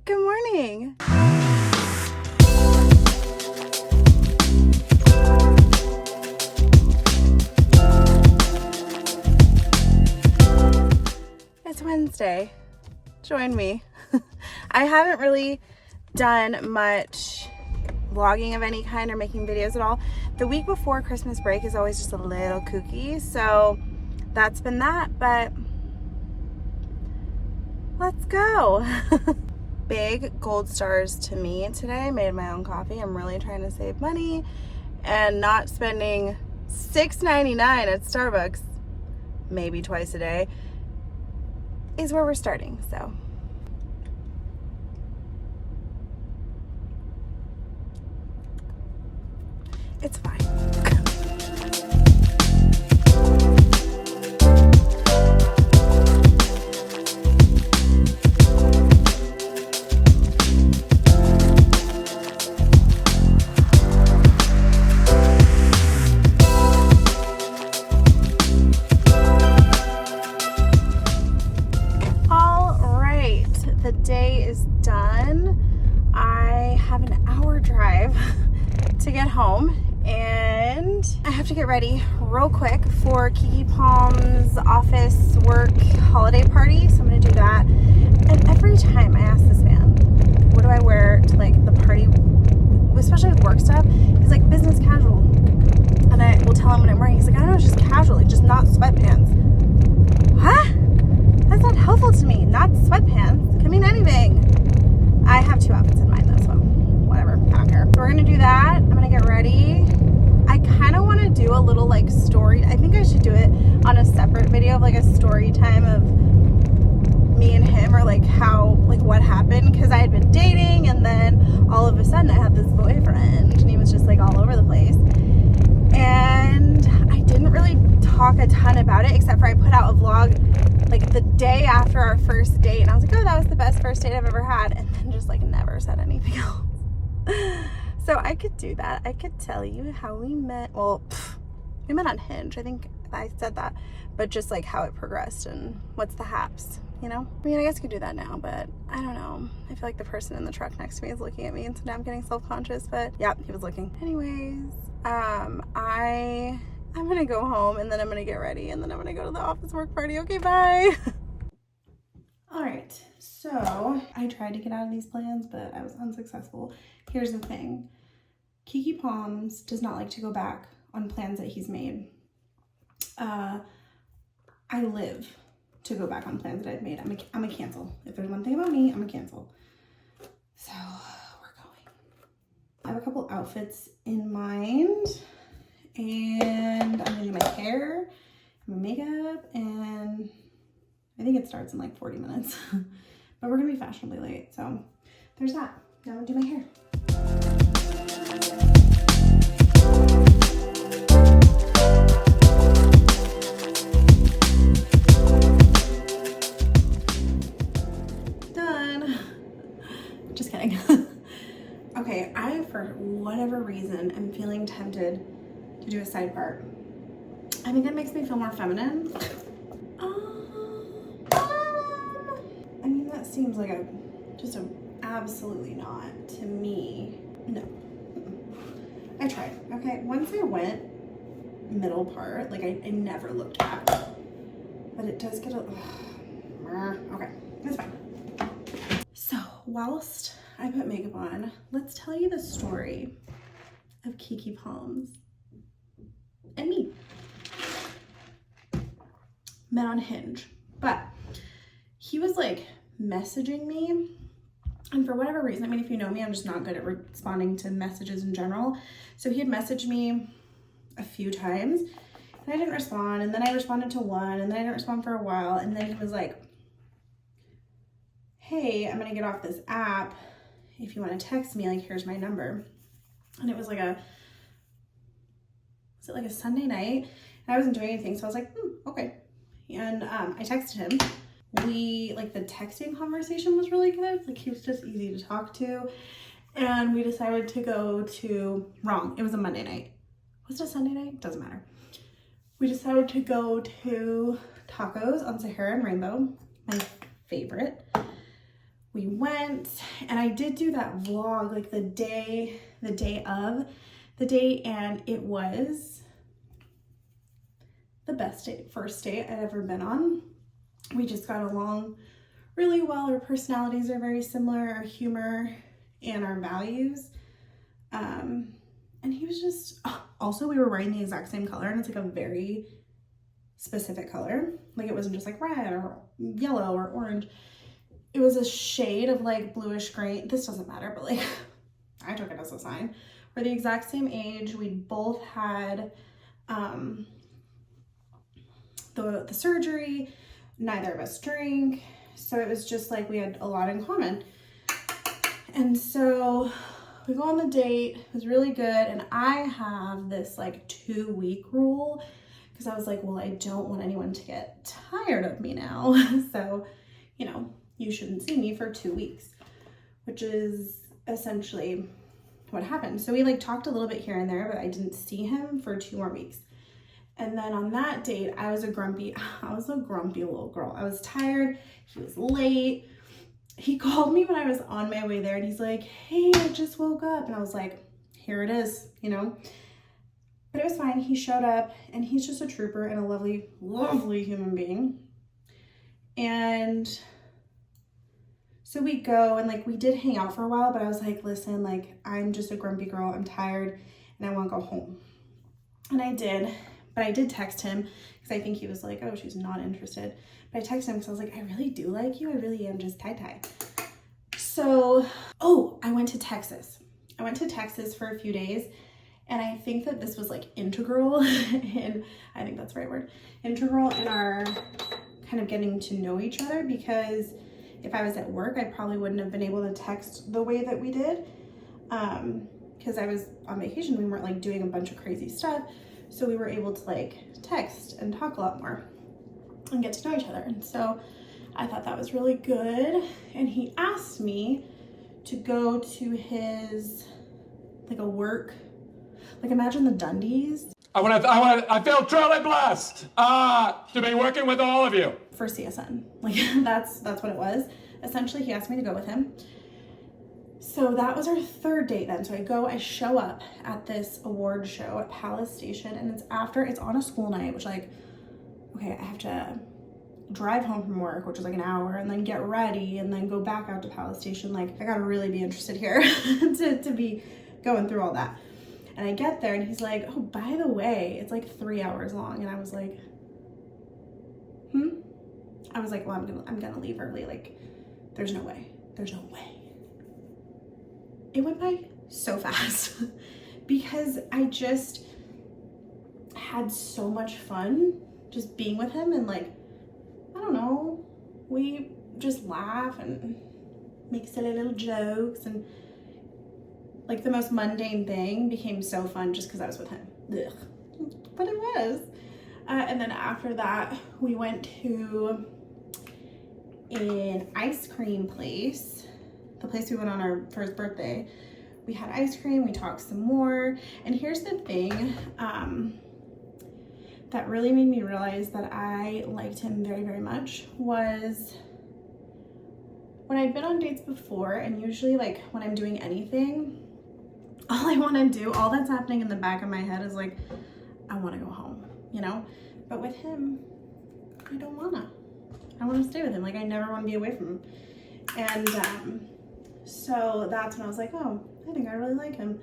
Good morning. It's Wednesday. Join me. I haven't really done much vlogging of any kind or making videos at all. The week before Christmas break is always just a little kooky, so that's been that, but let's go. Big gold stars to me today. I made my own coffee. I'm really trying to save money and not spending $6.99 at Starbucks, maybe twice a day, is where we're starting, so. It's fine. The day is done. I have an hour drive to get home and I have to get ready real quick for Keke Palm's office work holiday party, so I'm gonna do that. And every time I ask this man, what do I wear to like the party, especially with work stuff, he's like business casual. And I will tell him what I'm wearing. He's like, I don't know, it's just casual, like just not sweatpants. Huh? That's not helpful to me. Not sweatpants. Can mean anything. I have two outfits in mind though, so whatever. I don't care. We're gonna do that. I'm gonna get ready. I kind of want to do a little like story. I think I should do it on a separate video of like a story time of me and him, or like how, like what happened, because I had been dating and then all of a sudden I had this boyfriend and he was just like all over the place. And I didn't really talk a ton about it, except for I put out a vlog like the day after our first date, and I was like, oh, that was the best first date I've ever had, and then just like never said anything else. So I could do that. I could tell you how we met. Well, we met on Hinge. I think I said that, but just like how it progressed and what's the haps, you know? I mean, I guess I could do that now, but I don't know. I feel like the person in the truck next to me is looking at me, and so now I'm getting self-conscious, but yeah, he was looking. Anyways, I'm gonna go home and then I'm gonna get ready and then I'm gonna go to the office work party. Okay, bye. All right, so I tried to get out of these plans, but I was unsuccessful. Here's the thing. Keke Palms does not like to go back on plans that he's made. I live to go back on plans that I've made. I'm a cancel. If there's one thing about me, I'm a cancel. So we're going. I have a couple outfits in mind. And I'm gonna do my hair, my makeup, and I think it starts in like 40 minutes. But we're gonna be fashionably late, so there's that. Now I'm gonna do my hair. Done. Just kidding. Okay, I, for whatever reason, am feeling tempted to do a side part. I think that makes me feel more feminine. I mean, that seems like absolutely not to me. No. I tried. Okay, once I went middle part, like I never looked back, but it does get a, okay, it's fine. So whilst I put makeup on, let's tell you the story of Keke Palms and me. Met on Hinge, but he was like messaging me, and for whatever reason, I mean, if you know me, I'm just not good at responding to messages in general. So he had messaged me a few times and I didn't respond, and then I responded to one, and then I didn't respond for a while, and then he was like, hey, I'm gonna get off this app. If you want to text me, like, here's my number. And it was like a Sunday night, and I wasn't doing anything, so I was like, okay. And I texted him. The texting conversation was really good. Like, he was just easy to talk to. And we decided to go to, it was a Monday night. Was it a Sunday night? Doesn't matter. We decided to go to tacos on Sahara and Rainbow, my favorite. we went, and I did do that vlog like the day of the date, and it was the best first date I'd ever been on. We just got along really well. Our personalities are very similar, our humor and our values. And he was just, also we were wearing the exact same color, and it's like a very specific color. Like it wasn't just like red or yellow or orange. It was a shade of like bluish green. This doesn't matter, but like I took it as a sign. We're the exact same age. We both had the surgery. Neither of us drink. So it was just like we had a lot in common. And so we go on the date. It was really good. And I have this like 2-week rule because I was like, well, I don't want anyone to get tired of me now. So, you know, you shouldn't see me for 2 weeks, which is essentially what happened. So we like talked a little bit here and there, but I didn't see him for 2 more weeks. And then on that date, I was a grumpy little girl. I was tired. He was late. He called me when I was on my way there, and he's like, hey, I just woke up. And I was like, here it is, you know? But it was fine. He showed up, and he's just a trooper and a lovely, lovely human being. And so we go, and like we did hang out for a while, but I was like, listen, like I'm just a grumpy girl. I'm tired, and I want to go home. And I did. But I did text him because I think he was like, oh, she's not interested. But I texted him because I was like, I really do like you. I really am just tie-tie. So, oh, I went to Texas. I went to Texas for a few days. And I think that this was like integral in, I think that's the right word, integral in our kind of getting to know each other, because if I was at work, I probably wouldn't have been able to text the way that we did. Because I was on vacation. We weren't like doing a bunch of crazy stuff. So we were able to like text and talk a lot more and get to know each other. And so I thought that was really good. And he asked me to go to his, like a work, like imagine the Dundies. I feel truly blessed to be working with all of you. For CSN. Like that's what it was. Essentially, he asked me to go with him. So that was our 3rd date then. So I show up at this award show at Palace Station, and it's on a school night, which like, okay, I have to drive home from work, which is like an hour, and then get ready and then go back out to Palace Station. Like I gotta really be interested here to be going through all that. And I get there and he's like, oh, by the way, it's like 3 hours long. And I was like, I was like, well, I'm gonna leave early. Like, there's no way. It went by so fast because I just had so much fun just being with him, and like, I don't know, we just laugh and make silly little jokes, and like the most mundane thing became so fun just because I was with him. Ugh. But it was. And then after that, we went to an ice cream place. The place we went on for his birthday. We had ice cream, we talked some more. And here's the thing that really made me realize that I liked him very, very much was when I'd been on dates before, and usually like when I'm doing anything, all I want to do, all that's happening in the back of my head is like, I want to go home, you know? But with him, I don't wanna. I want to stay with him. Like I never want to be away from him. And so that's when I was like, oh, I think I really like him.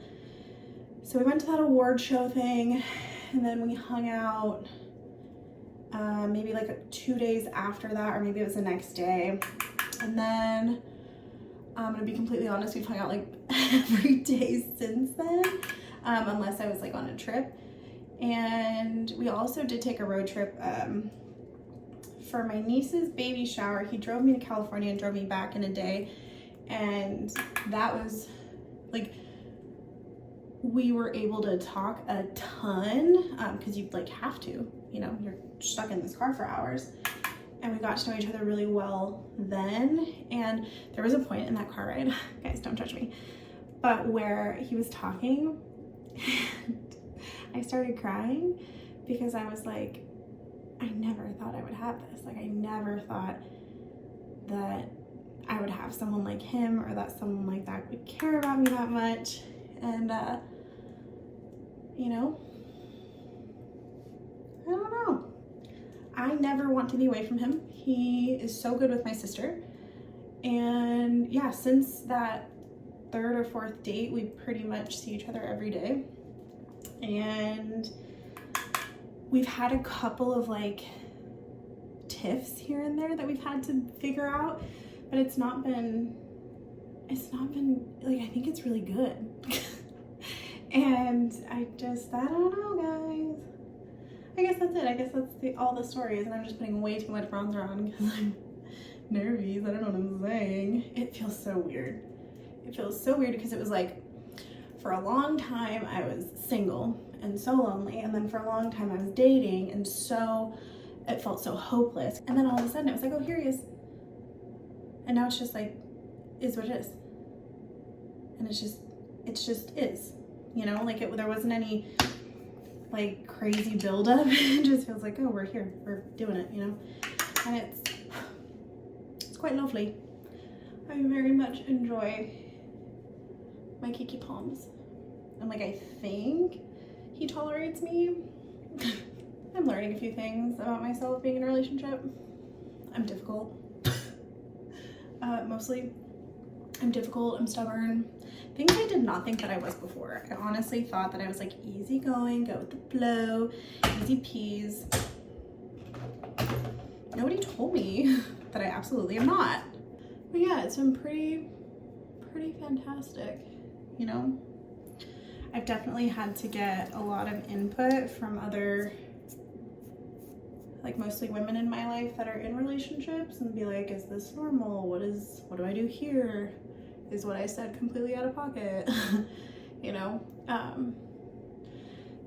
So we went to that award show thing, and then we hung out maybe like 2 days after that, or maybe it was the next day. And then I'm gonna be completely honest, we've hung out like every day since then, unless I was like on a trip. And we also did take a road trip for my niece's baby shower. He drove me to California and drove me back in a day. And that was like, we were able to talk a ton because you like have to, you know, you're stuck in this car for hours. And we got to know each other really well then. And there was a point in that car ride, guys, don't touch me, but where he was talking and I started crying because I was like, I never thought I would have this. Like I never thought that I would have have someone like him or that someone like that would care about me that much. And, you know, I don't know. I never want to be away from him. He is so good with my sister. And yeah, since that 3rd or 4th date, we pretty much see each other every day. And we've had a couple of like tiffs here and there that we've had to figure out, but it's not been like, I think it's really good. And I don't know, guys. I guess that's it. I guess that's all the stories, and I'm just putting way too much bronzer on because I'm nervous. I don't know what I'm saying. It feels so weird. It feels so weird because it was like, for a long time I was single and so lonely, and then for a long time I was dating, and so it felt so hopeless. And then all of a sudden it was like, oh, here he is. And now it's just like, is what it is. And it's just is, you know, like there wasn't any like crazy buildup. It just feels like, oh, we're here, we're doing it, you know. And it's quite lovely. I very much enjoy my keke palms. And like, I think he tolerates me. I'm learning a few things about myself being in a relationship. I'm difficult. Mostly I'm difficult, I'm stubborn. Things I did not think that I was before. I honestly thought that I was like easygoing, go with the flow, easy peas. Nobody told me that I absolutely am not. But yeah, it's been pretty fantastic, you know? I've definitely had to get a lot of input from other, like mostly women in my life that are in relationships, and be like, is this normal? What do I do here? Is what I said completely out of pocket? You know?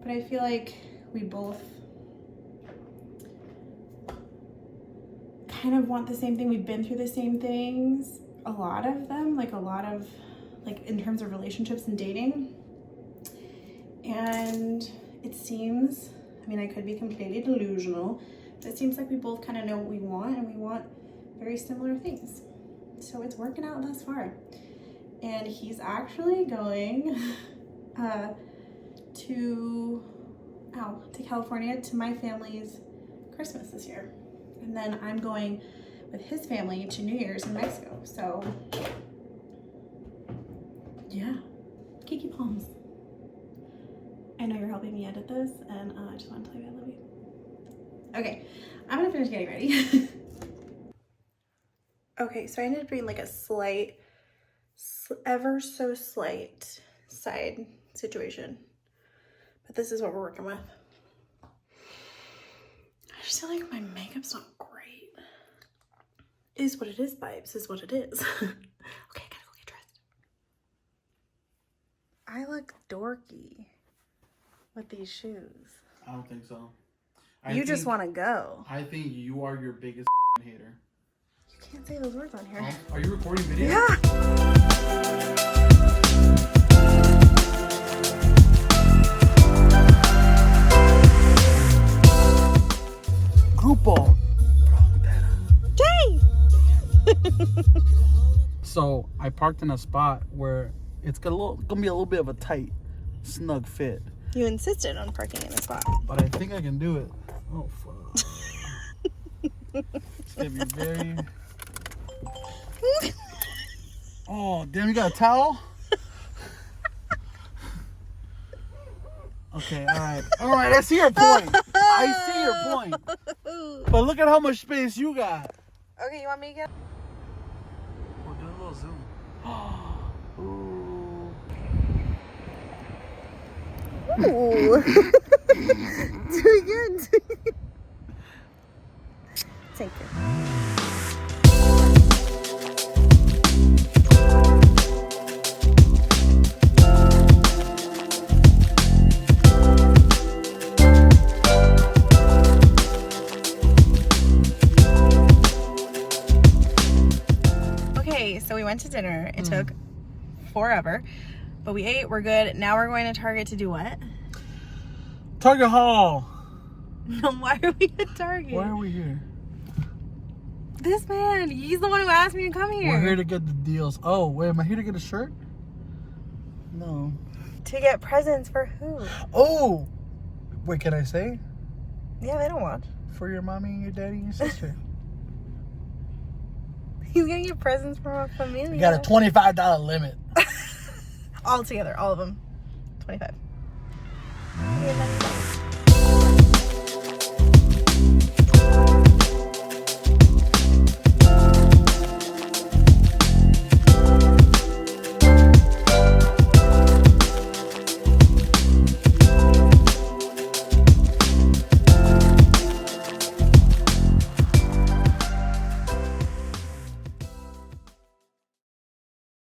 But I feel like we both kind of want the same thing. We've been through the same things, a lot of them, like in terms of relationships and dating. And it seems, I mean, I could be completely delusional, but it seems like we both kind of know what we want, and we want very similar things. So it's working out thus far. And he's actually going to California to my family's Christmas this year. And then I'm going with his family to New Year's in Mexico. So yeah, keke palms. I know you're helping me edit this, and I just want to tell you I love you. Okay, I'm gonna finish getting ready. Okay, so I ended up doing like a slight, ever so slight side situation, but this is what we're working with. I just feel like my makeup's not great. Is what it is, vibes, is what it is. Okay, I gotta go get dressed. I look dorky with these shoes. I don't think so. You just want to go. I think you are your biggest hater. You can't say those words on here. Oh, are you recording video? Yeah. Grupo. Jay! So I parked in a spot where it's gonna be a little bit of a tight, snug fit. You insisted on parking in a spot. But I think I can do it. Oh fuck. It's gonna be very. Oh damn! You got a towel? Okay, all right. I see your point. But look at how much space you got. Okay, you want me to get? We'll do a little zoom. Ooh. Too good. Thank you. Okay, so we went to dinner. It took forever, but we ate. We're good. Now we're going to Target to do what? Target haul. No, why are we at Target? Why are we here? This man, he's the one who asked me to come here. We're here to get the deals. Oh, wait, am I here to get a shirt? No. To get presents for who? Oh! Wait, can I say? Yeah, they don't watch. For your mommy and your daddy and your sister. He's gonna get presents from our familia. You got a $25 limit. All together, all of them. 25.